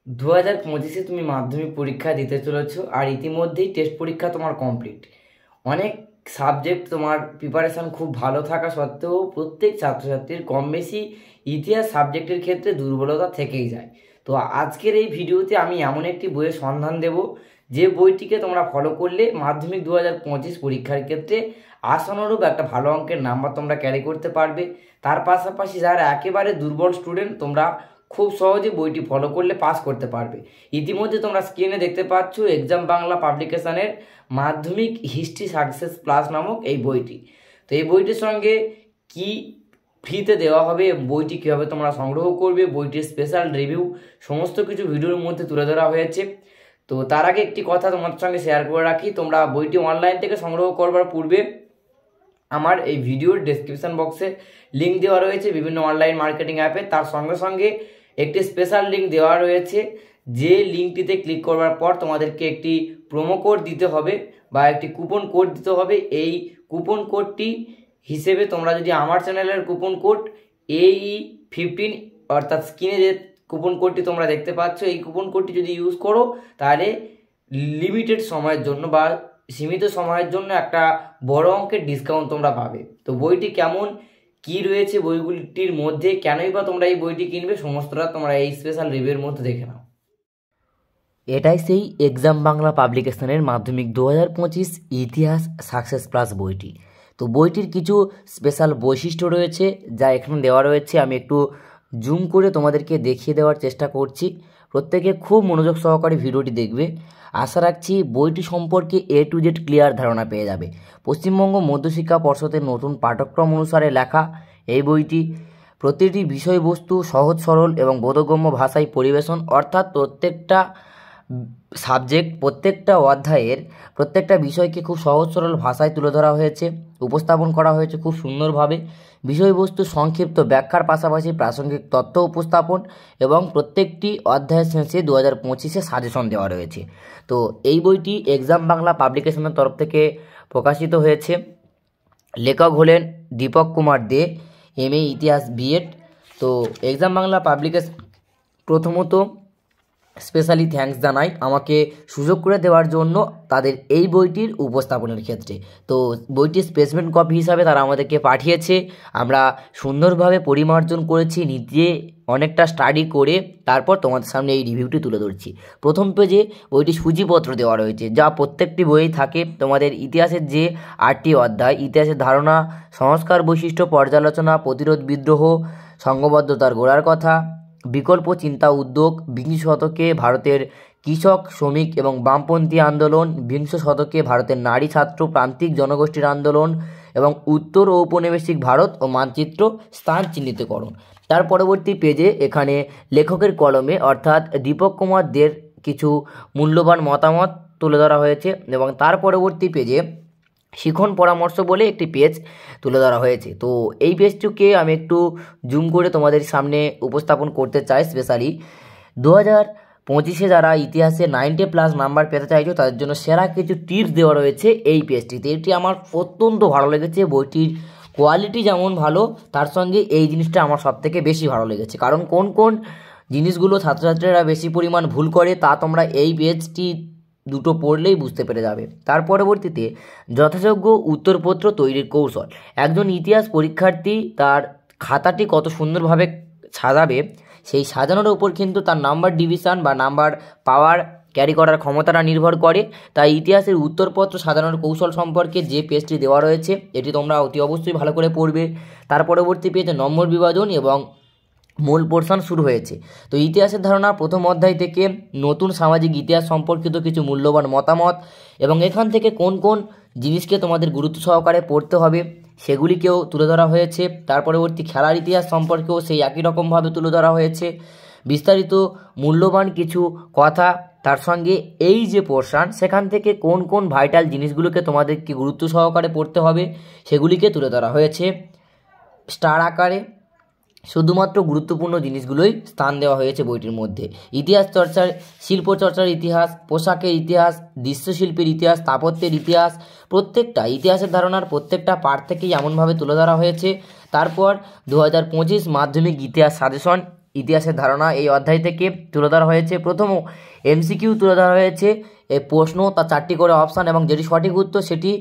2025-এ তুমি মাধ্যমিক পরীক্ষা দিতে চলেছো, আর ইতিমধ্যেই টেস্ট পরীক্ষা তোমার কমপ্লিট। অনেক সাবজেক্ট তোমার প্রিপারেশান খুব ভালো থাকা সত্ত্বেও প্রত্যেক ছাত্রছাত্রীর কম বেশি ইতিহাস সাবজেক্টের ক্ষেত্রে দুর্বলতা থেকেই যায়। তো আজকের এই ভিডিওতে আমি এমন একটি বইয়ের সন্ধান দেব যে বইটিকে তোমরা ফলো করলে মাধ্যমিক 2025 পরীক্ষার ক্ষেত্রে আশানুরূপ একটা ভালো অঙ্কের নাম্বার তোমরা ক্যারি করতে পারবে। তার পাশাপাশি যারা একেবারে দুর্বল স্টুডেন্ট, তোমরা খুব সহজে বইটি ফলো করলে পাস করতে পারবে। ইতিমধ্যে তোমরা স্ক্রিনে দেখতে পাচ্ছ এক্সাম বাংলা পাবলিকেশনের মাধ্যমিক হিস্ট্রি সাকসেস প্লাস নামক এই বইটি। তো এই বইটির সঙ্গে কি ফ্রিতে দেওয়া হবে, বইটি কীভাবে তোমরা সংগ্রহ করবে, বইটির স্পেশাল রিভিউ সমস্ত কিছু ভিডিওর মধ্যে তুলে ধরা হয়েছে। তো তার আগে একটি কথা তোমাদের সঙ্গে শেয়ার করে রাখি, তোমরা বইটি অনলাইন থেকে সংগ্রহ করবার পূর্বে আমার এই ভিডিওর ডেসক্রিপশন বক্সে লিঙ্ক দেওয়া রয়েছে বিভিন্ন অনলাইন মার্কেটিং অ্যাপে। তার সঙ্গে সঙ্গে একটি স্পেশাল লিঙ্ক দেওয়া রয়েছে, যে লিঙ্কটিতে ক্লিক করবার পর তোমাদেরকে একটি প্রোমো কোড দিতে হবে বা একটি কুপন কোড দিতে হবে। এই কুপন কোডটি হিসেবে তোমরা যদি আমার চ্যানেলের কুপন কোড AE15 অর্থাৎ স্ক্রিনে যে কুপন কোডটি তোমরা দেখতে পাচ্ছ, এই কুপন কোডটি যদি ইউজ করো তাহলে লিমিটেড সময়ের জন্য বা সীমিত সময়ের জন্য একটা বড় অঙ্কের ডিসকাউন্ট তোমরা পাবে। তো বইটি কেমন, কি রয়েছে বইগুলিটির মধ্যে, কেনই বা তোমরা এই বইটি কিনবে, সমস্তটা তোমরা এই স্পেশাল রিভিউর মধ্যে দেখে নাও। এটাই সেই এক্সাম বাংলা পাবলিকেশনের মাধ্যমিক 2025 ইতিহাস সাকসেস প্লাস বইটি। তো বইটির কিছু স্পেশাল বৈশিষ্ট্য রয়েছে যা এখানে দেওয়া রয়েছে, আমি একটু জুম করে তোমাদেরকে দেখিয়ে দেওয়ার চেষ্টা করছি। প্রত্যেকে খুব মনোযোগ সহকারে ভিডিওটি দেখবে। আশা রাখছি বইটি সম্পর্কে A to Z ক্লিয়ার ধারণা পেয়ে যাবে। পশ্চিমবঙ্গ মধ্যশিক্ষা পর্ষদের নতুন পাঠ্যক্রম অনুসারে লেখা এই বইটি প্রতিটি বিষয়বস্তু সহজ সরল এবং বোধগম্য ভাষায় পরিবেশন, অর্থাৎ প্রত্যেকটা সাবজেক্ট, প্রত্যেকটা অধ্যায়ের প্রত্যেকটা বিষয়কে খুব সহজ সরল ভাষায় তুলে ধরা হয়েছে, উপস্থাপন করা হয়েছে খুব সুন্দরভাবে। বিষয়বস্তু সংক্ষিপ্ত ব্যাখ্যার পাশাপাশি প্রাসঙ্গিক তথ্য উপস্থাপন এবং প্রত্যেকটি অধ্যায়ের শেষে 2025-এ সাজেশন দেওয়া রয়েছে। তো এই বইটি এক্সাম বাংলা পাবলিকেশনের তরফ থেকে প্রকাশিত হয়েছে। লেখক হলেন দীপক কুমার দে, MA ইতিহাস B.Ed। তো এক্সাম বাংলা পাবলিকেশন প্রথমত স্পেশালি থ্যাঙ্কস জানাই আমাকে সুযোগ করে দেওয়ার জন্য তাদের এই বইটির উপস্থাপনের ক্ষেত্রে। তো বইটির স্পেসমেন্ট কপি হিসাবে তারা আমাদেরকে পাঠিয়েছে, আমরা সুন্দরভাবে পরিমার্জন করেছি, নিজে অনেকটা স্টাডি করে তারপর তোমাদের সামনে এই রিভিউটি তুলে ধরছি। প্রথম পেজে বইটি সূচিপত্র দেওয়া রয়েছে, যা প্রত্যেকটি বইয়েই থাকে। তোমাদের ইতিহাসের যে 8টি অধ্যায়, ইতিহাসের ধারণা, সংস্কার বৈশিষ্ট্য, পর্যালোচনা, প্রতিরোধ বিদ্রোহ, সংঘবদ্ধতার গোড়ার কথা, বিকল্প চিন্তা উদ্যোগ, বিংশ শতকে ভারতের কৃষক শ্রমিক এবং বামপন্থী আন্দোলন, বিংশ শতকে ভারতের নারী ছাত্র প্রান্তিক জনগোষ্ঠীর আন্দোলন এবং উত্তর ঔপনিবেশিক ভারত ও মানচিত্র স্থান চিহ্নিতকরণ। তার পরবর্তী পেজে এখানে লেখকের কলমে অর্থাৎ দীপক কুমার দের কিছু মূল্যবান মতামত তুলে ধরা হয়েছে এবং তার পরবর্তী পেজে শিখন পরামর্শ বলে একটি পেজ তুলে ধরা হয়েছে। তো এই পেজটিকে আমি একটু জুম করে তোমাদের সামনে উপস্থাপন করতে চাই। স্পেশালি 2025-এ যারা ইতিহাসে 90+ নাম্বার পেতে চাইছো তাদের জন্য সেরা কিছু টিপস দেওয়া রয়েছে এই পেজটিতে। এটি আমার অত্যন্ত ভালো লেগেছে। বইটির কোয়ালিটি যেমন ভালো, তার সঙ্গে এই জিনিসটা আমার সবথেকে বেশি ভালো লেগেছে। কারণ কোন কোন জিনিসগুলো ছাত্রছাত্রীরা বেশি পরিমাণ ভুল করে তা তোমরা এই পেজটি দুটো পড়লেই বুঝতে পেরে যাবে। তার পরবর্তীতে যথাযোগ্য উত্তরপত্র তৈরির কৌশল। একজন ইতিহাস পরীক্ষার্থী তার খাতাটি কত সুন্দরভাবে সাজাবে, সেই সাজানোর ওপর কিন্তু তার নাম্বার ডিভিশন বা নাম্বার পাওয়ার ক্যারি করার ক্ষমতাটা নির্ভর করে। তাই ইতিহাসের উত্তরপত্র সাজানোর কৌশল সম্পর্কে যে পেজটি দেওয়া রয়েছে এটি তোমরা অতি অবশ্যই ভালো করে পড়বে। তার পরবর্তী পেজে নম্বর বিভাজন এবং মূল পোর্শন শুরু হয়েছে। তো ইতিহাসের ধারণা প্রথম অধ্যায় থেকে নতুন সামাজিক ইতিহাস সম্পর্কিত কিছু মূল্যবান মতামত এবং এখান থেকে কোন কোন জিনিসকে তোমাদের গুরুত্ব সহকারে পড়তে হবে সেগুলিকেও তুলে ধরা হয়েছে। তার পরবর্তী খেলার ইতিহাস সম্পর্কেও সেই একই রকমভাবে তুলে ধরা হয়েছে। বিস্তারিত মূল্যবান কিছু কথা, তার সঙ্গে এই যে পোর্শন সেখান থেকে কোন কোন ভাইটাল জিনিসগুলোকে তোমাদেরকে গুরুত্ব সহকারে পড়তে হবে সেগুলিকে তুলে ধরা হয়েছে স্টার আকারে। শুধুমাত্র গুরুত্বপূর্ণ জিনিসগুলোই স্থান দেওয়া হয়েছে বইটির মধ্যে। ইতিহাস চর্চার, শিল্প চর্চার ইতিহাস, পোশাকের ইতিহাস, দৃশ্যশিল্পের ইতিহাস, স্থাপত্যের ইতিহাস, প্রত্যেকটা ইতিহাসের ধারণার প্রত্যেকটা পার্ট থেকেই এমনভাবে তুলে ধরা হয়েছে। তারপর 2025 মাধ্যমিক ইতিহাস সাজেশন, ইতিহাসের ধারণা এই অধ্যায় থেকে তুলে ধরা হয়েছে। প্রথম এমসিকিউ তুলে ধরা হয়েছে, এই প্রশ্ন তার 4টি করে অপশান এবং যেটি সঠিক উত্তর সেটি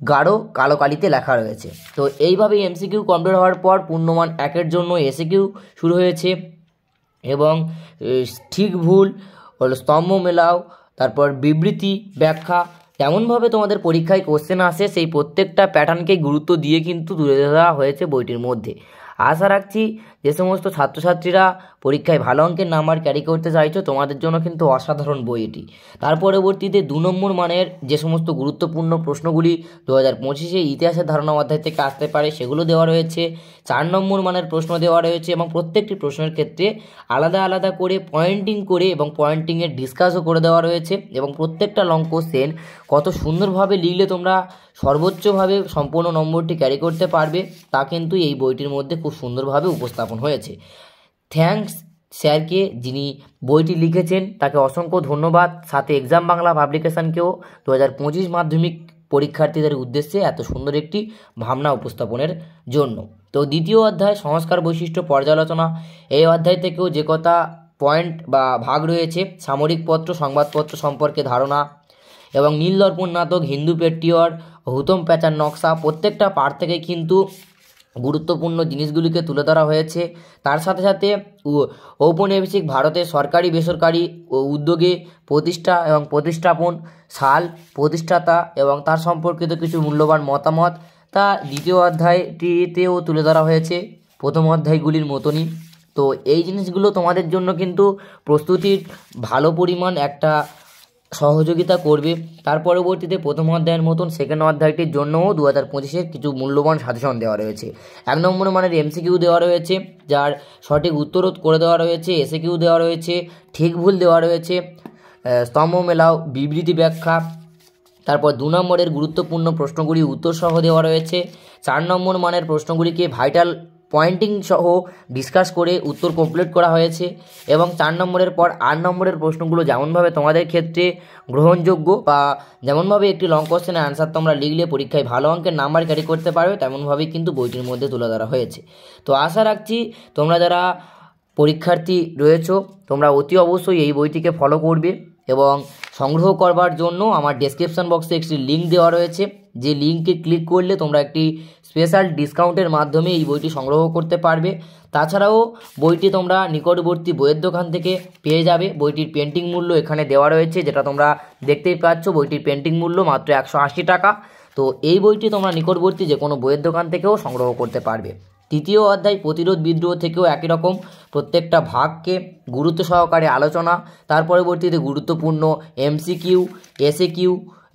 গাঢ় কালো কালিতে লেখা রয়েছে। তো এইভাবেই এমসিকিউ কমপ্লিট হওয়ার পর পূর্ণমান 1-এর জন্য এসিকিউ শুরু হয়েছে এবং ঠিক ভুল হলো স্তম্ভ মেলাও, তারপর বিবৃতি ব্যাখ্যা, তেমনভাবে তোমাদের পরীক্ষায় কোশ্চেন আসে সেই প্রত্যেকটা প্যাটার্নকে গুরুত্ব দিয়ে কিন্তু তুলে ধরা হয়েছে বইটির মধ্যে। আশা রাখছি যে সমস্ত ছাত্রছাত্রীরা পরীক্ষায় ভালো অঙ্কের নাম্বার ক্যারি করতে চাইছো তোমাদের জন্য কিন্তু অসাধারণ বই এটি। তার পরবর্তীতে 2 নম্বর মানের যে সমস্ত গুরুত্বপূর্ণ প্রশ্নগুলি 2025 ইতিহাসের ধারণা অধ্যায় থেকে আসতে পারে সেগুলো দেওয়া রয়েছে। 4 নম্বর মানের প্রশ্ন দেওয়া রয়েছে এবং প্রত্যেকটি প্রশ্নের ক্ষেত্রে আলাদা আলাদা করে পয়েন্টিং করে এবং পয়েন্টিংয়ের ডিসকাসও করে দেওয়া রয়েছে এবং প্রত্যেকটা লং কোশ্চেন কত সুন্দরভাবে লিখলে তোমরা সর্বোচ্চভাবে সম্পূর্ণ নম্বরটি ক্যারি করতে পারবে তা কিন্তু এই বইটির মধ্যে খুব সুন্দরভাবে উপস্থাপন হয়েছে। থ্যাঙ্কস স্যারকে, যিনি বইটি লিখেছেন তাকে অসংখ্য ধন্যবাদ। সাথে এক্সাম বাংলা পাবলিকেশনকেও 2025 মাধ্যমিক পরীক্ষার্থীদের উদ্দেশ্যে এত সুন্দর একটি ভাবনা উপস্থাপনের জন্য। তো দ্বিতীয় অধ্যায় সংস্কার বৈশিষ্ট্য পর্যালোচনা, এই অধ্যায় থেকেও যে কথা পয়েন্ট বা ভাগ রয়েছে, সামরিক পত্র সংবাদপত্র সম্পর্কে ধারণা এবং নীলদর্পণ নাটক, হিন্দু পেট্রিয়ট, হুতম প্যাঁচার নকশা, প্রত্যেকটা পার্ট থেকে কিন্তু গুরুত্বপূর্ণ জিনিসগুলিকে তুলে ধরা হয়েছে। তার সাথে সাথে ঔপনিবেশিক ভারতের সরকারি বেসরকারি উদ্যোগে প্রতিষ্ঠা এবং প্রতিষ্ঠাপন, সাল, প্রতিষ্ঠাতা এবং তার সম্পর্কিত কিছু মূল্যবান মতামত তা দ্বিতীয় অধ্যায়টিতেও তুলে ধরা হয়েছে প্রথম অধ্যায়গুলির মতনই। তো এই জিনিসগুলো তোমাদের জন্য কিন্তু প্রস্তুতির ভালো পরিমাণ একটা সহযোগিতা করবে। তার পরবর্তীতে প্রথম অধ্যায়ের মতন সেকেন্ড অধ্যায়টির জন্যও 2025 কিছু মূল্যবান সাজেশন দেওয়া রয়েছে। 1 নম্বর মানের এমসিকিউ দেওয়া রয়েছে যার সঠিক উত্তরও করে দেওয়া রয়েছে, এসিকিউ দেওয়া রয়েছে, ঠিক ভুল দেওয়া রয়েছে, স্তম্ভ মেলাও, বিবৃতি ব্যাখ্যা, তারপর 2 নম্বরের গুরুত্বপূর্ণ প্রশ্নগুলি উত্তর সহ দেওয়া রয়েছে। 4 নম্বর মানের প্রশ্নগুলিকে ভাইটাল পয়েন্টিং সহ ডিসকাস করে উত্তর কমপ্লিট করা হয়েছে এবং 4 নম্বরের পর 8 নম্বরের প্রশ্নগুলো যেমনভাবে তোমাদের ক্ষেত্রে গ্রহণযোগ্য বা যেমনভাবে একটি লং কোশ্চেনের অ্যান্সার তোমরা লিখলে পরীক্ষায় ভালো অঙ্কের নাম্বার ক্যারি করতে পারবে তেমনভাবেই কিন্তু বইটির মধ্যে তুলে ধরা হয়েছে। তো আশা রাখছি তোমরা যারা পরীক্ষার্থী রয়েছো তোমরা অতি অবশ্যই এই বইটিকে ফলো করবে এবং সংগ্রহ করবার জন্য আমার ডেসক্রিপশন বক্সে একটি লিঙ্ক দেওয়া রয়েছে, যে লিঙ্কে ক্লিক করলে তোমরা একটি স্পেশাল ডিসকাউন্টের মাধ্যমে এই বইটি সংগ্রহ করতে পারবে। তাছাড়াও বইটি তোমরা নিকটবর্তী বইয়ের দোকান থেকে পেয়ে যাবে। বইটির পেন্টিং মূল্য এখানে দেওয়া রয়েছে, যেটা তোমরা দেখতেই পাচ্ছ। বইটির পেন্টিং মূল্য মাত্র 180 টাকা। তো এই বইটি তোমরা নিকটবর্তী যে কোনো বইয়ের দোকান থেকেও সংগ্রহ করতে পারবে। তৃতীয় অধ্যায় প্রতিরোধ বিদ্রোহ থেকেও একই রকম প্রত্যেকটা ভাগকে গুরুত্ব সহকারে আলোচনা, তার পরবর্তীতে গুরুত্বপূর্ণ এমসিকিউ, এসএকিউ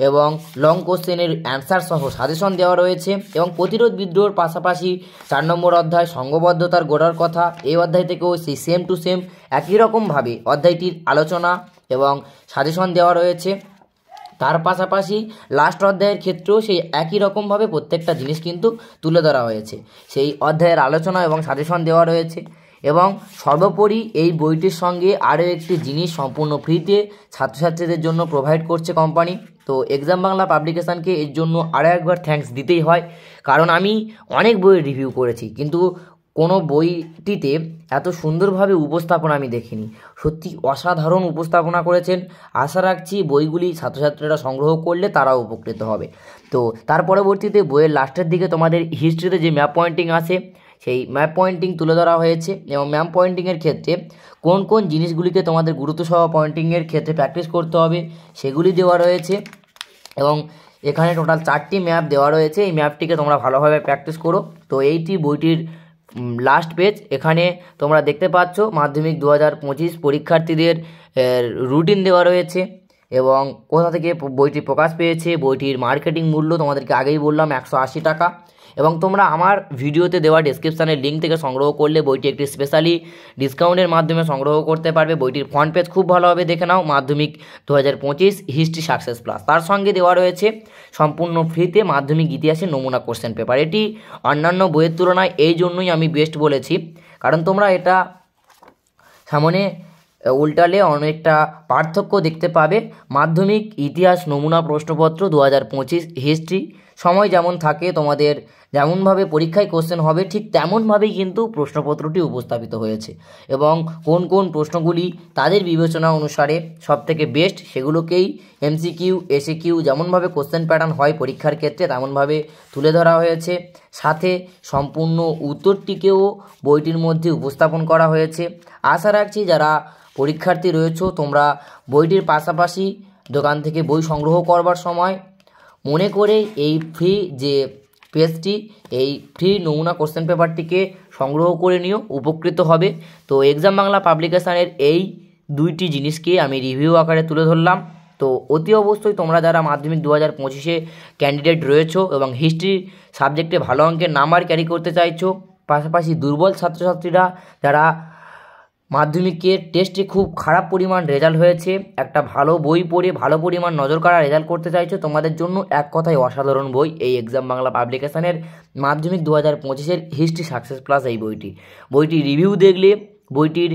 এবং লং কোশ্চেনের অ্যান্সার সহ সাজেশন দেওয়া রয়েছে এবং প্রতিরোধ বিদ্রোহের পাশাপাশি 4 নম্বর অধ্যায় সংঘবদ্ধতার গোড়ার কথা, এই অধ্যায় থেকেও সেই সেম টু সেম একই রকমভাবে অধ্যায়টির আলোচনা এবং সাজেশন দেওয়া রয়েছে। তার পাশাপাশি লাস্ট অধ্যায়ের ক্ষেত্রেও সেই একই রকমভাবে প্রত্যেকটা জিনিস কিন্তু তুলে ধরা হয়েছে, সেই অধ্যায়ের আলোচনা এবং সাজেশন দেওয়া রয়েছে। এবং সর্বোপরি এই বইটির সঙ্গে আরও একটি জিনিস সম্পূর্ণ ফ্রিতে ছাত্রছাত্রীদের জন্য প্রোভাইড করছে কোম্পানি। তো এক্সাম বাংলা পাবলিকেশানকে এর জন্য আরও একবার থ্যাঙ্কস দিতেই হয়, কারণ আমি অনেক বইয়ের রিভিউ করেছি কিন্তু কোনো বইটিতে এত সুন্দরভাবে উপস্থাপনা আমি দেখিনি। সত্যি অসাধারণ উপস্থাপনা করেছেন। আশা রাখছি বইগুলি ছাত্রছাত্রীরা সংগ্রহ করলে তারাও উপকৃত হবে। তো তার পরবর্তীতে বইয়ের লাস্টের দিকে তোমাদের হিস্ট্রিতে যে ম্যাপ পয়েন্টিং আছে সেই ম্যাপ পয়েন্টিং তুলে ধরা হয়েছে এবং ম্যাপ পয়েন্টিংয়ের ক্ষেত্রে কোন কোন জিনিসগুলিকে তোমাদের গুরুত্বসহ পয়েন্টিংয়ের ক্ষেত্রে প্র্যাকটিস করতে হবে সেগুলি দেওয়া রয়েছে এবং এখানে টোটাল 4টি ম্যাপ দেওয়া রয়েছে। এই ম্যাপটিকে তোমরা ভালোভাবে প্র্যাকটিস করো। তো এইটি বইটির লাস্ট পেজ। এখানে তোমরা দেখতে পাচ্ছ মাধ্যমিক 2025 পরীক্ষার্থীদের রুটিন দেওয়া রয়েছে এবং কোথা থেকে বইটি প্রকাশ পেয়েছে, বইটির মার্কেটিং মূল্য তোমাদেরকে আগেই বললাম 180 টাকা এবং তোমরা আমার ভিডিওতে দেওয়া ডেসক্রিপশানের লিঙ্ক থেকে সংগ্রহ করলে বইটি একটি স্পেশালি ডিসকাউন্টের মাধ্যমে সংগ্রহ করতে পারবে। বইটির ফ্রন্ট পেজ খুব ভালোভাবে দেখে নাও, মাধ্যমিক 2025 হিস্ট্রি সাকসেস প্লাস। তার সঙ্গে দেওয়া রয়েছে সম্পূর্ণ ফ্রিতে মাধ্যমিক ইতিহাসের নমুনা কোশ্চেন পেপার। এটি অন্যান্য বইয়ের তুলনায় এই জন্যই আমি বেস্ট বলেছি, কারণ তোমরা এটা সামনে উল্টালে অনেকটা পার্থক্য দেখতে পাবে। মাধ্যমিক ইতিহাস নমুনা প্রশ্নপত্র 2025 হিস্ট্রি সময় যেমন থাকে, তোমাদের যেমনভাবে পরীক্ষায় কোশ্চেন হবে ঠিক তেমনভাবেই কিন্তু প্রশ্নপত্রটি উপস্থাপিত হয়েছে, এবং কোন কোন প্রশ্নগুলি তাদের বিবেচনা অনুসারে সবথেকে বেস্ট সেগুলোকেই এমসিকিউ এসিকিউ যেমনভাবে কোশ্চেন প্যাটার্ন হয় পরীক্ষার ক্ষেত্রে তেমনভাবে তুলে ধরা হয়েছে। সাথে সম্পূর্ণ উত্তরটিকেও বইটির মধ্যে উপস্থাপন করা হয়েছে। আশা রাখছি যারা পরীক্ষার্থী রয়েছো তোমরা বইটির পাশাপাশি দোকান থেকে বই সংগ্রহ করবার সময় মনে করে এই ফ্রি যে পেজটি, এই ফ্রি নমুনা কোশ্চেন পেপারটিকে সংগ্রহ করে নিও, উপকৃত হবে। তো এক্সাম বাংলা পাবলিকেশানের এই দুইটি জিনিসকে আমি রিভিউ আকারে তুলে ধরলাম। তো অতি অবশ্যই তোমরা যারা মাধ্যমিক 2025-এ ক্যান্ডিডেট রয়েছো এবং হিস্ট্রি সাবজেক্টে ভালো অঙ্কের নাম্বার ক্যারি করতে চাইছো, পাশাপাশি দুর্বল ছাত্রছাত্রীরা যারা মাধ্যমিকের টেস্টে খুব খারাপ পরিমাণ রেজাল্ট হয়েছে, একটা ভালো বই পড়ে ভালো পরিমাণ নজর কাড়া রেজাল্ট করতে চাইছো, তোমাদের জন্য এক কথায় অসাধারণ বই এই এক্সাম বাংলা পাবলিকেশানের মাধ্যমিক 2025-এর হিস্ট্রি সাকসেস প্লাস। এই বইটি রিভিউ দেখলে বইটির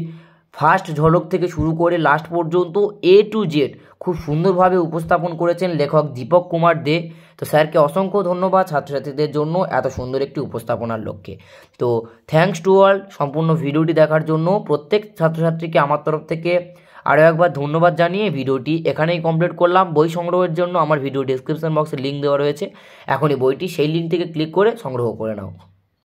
ফার্স্ট ঝলক থেকে শুরু করে লাস্ট পর্যন্ত A to Z খুব সুন্দরভাবে উপস্থাপন করেছেন লেখক দীপক কুমার দে। তো স্যারকে অসংখ্য ধন্যবাদ ছাত্রছাত্রীদের জন্য এত সুন্দর একটি উপস্থাপনার লক্ষ্যে। তো থ্যাঙ্কস টু অল সম্পূর্ণ ভিডিওটি দেখার জন্য। প্রত্যেক ছাত্রছাত্রীকে আমার তরফ থেকে আরও একবার ধন্যবাদ জানিয়ে ভিডিওটি এখানেই কমপ্লিট করলাম। বই সংগ্রহের জন্য আমার ভিডিও ডেসক্রিপশন বক্সে লিঙ্ক দেওয়া রয়েছে, এখনই বইটি সেই লিঙ্ক থেকে ক্লিক করে সংগ্রহ করে নাও।